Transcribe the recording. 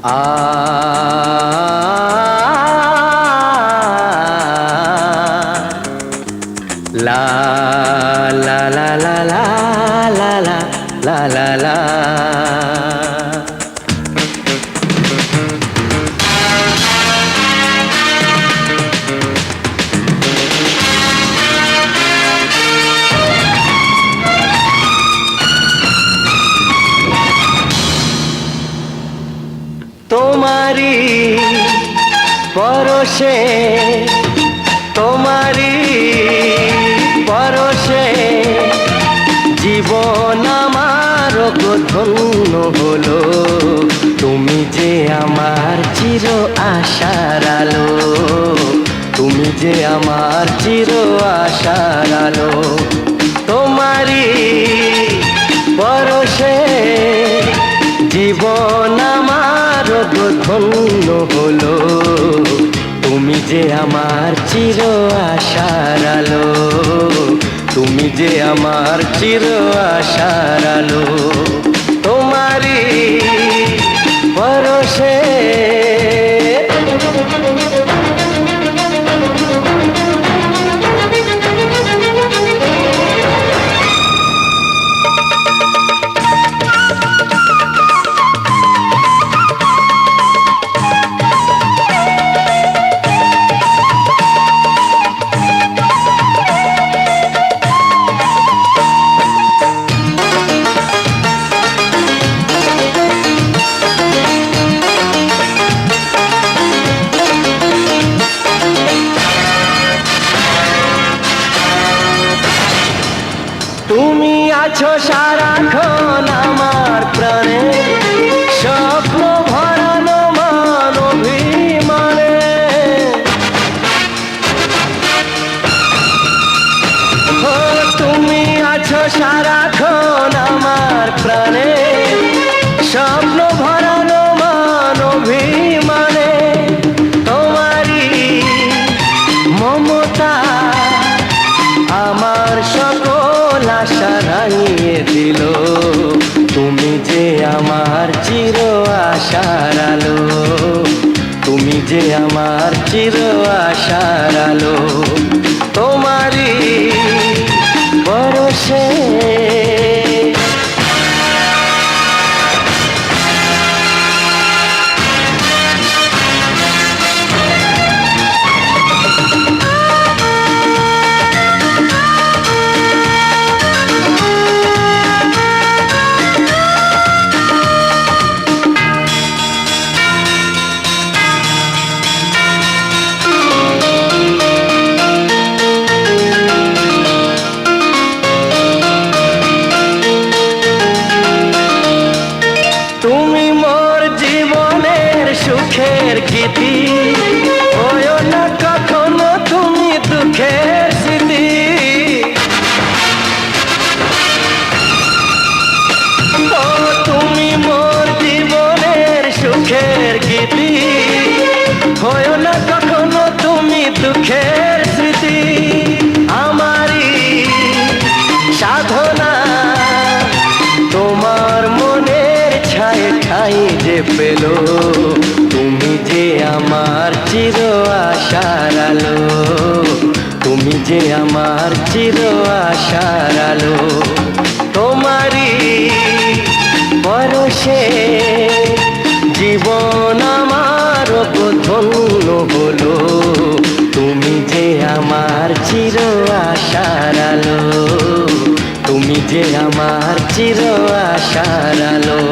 আ লা লা লা লা লা লা লা লা লা লা। তোমারি পরশে তোমারি পরশে জীবন আমার ধন্য হলো। তুমি যে আমার চির আশার আলো, তুমি যে আমার চির আশার আলো। তোমারি পরশে জীবন আমার ধন্য হলো। তুমি যে আমার চির আশার আলো, তুমি যে আমার চির আশার আলো। তোমারি পরশে তুমি আছো সারাক্ষণ আমার প্রাণে, স্বপ্ন ভরানো মান অভিমানে। ও তুমি আছো সারাক্ষণ আমার প্রাণে, স্বপ্ন ভরানো মান অভিমানে। তোমারই মমতা আমার সকল আশা রাঙিয়ে দিল। তুমি যে আমার চির আশার আলো, তুমি যে আমার চির আশার আলো। তোমারি পরশে সুখের গীতি, হয়ো না কখনো তুমি দুঃখের স্মৃতি। ও তুমি মোর জীবনের সুখের গীতি, হয়ো না কখনো তুমি দুঃখের স্মৃতি। আমারই সাধনা তোমার মনের ছায় ঠাই যে পেল। তুমি যে আমার চির আশার আলো, তুমি যে আমার চির আশার আলো। তোমারি পরশে জীবন আমার ধন্য হলো। তুমি যে আমার চির আশার আলো, তুমি যে আমার চির আশার আলো।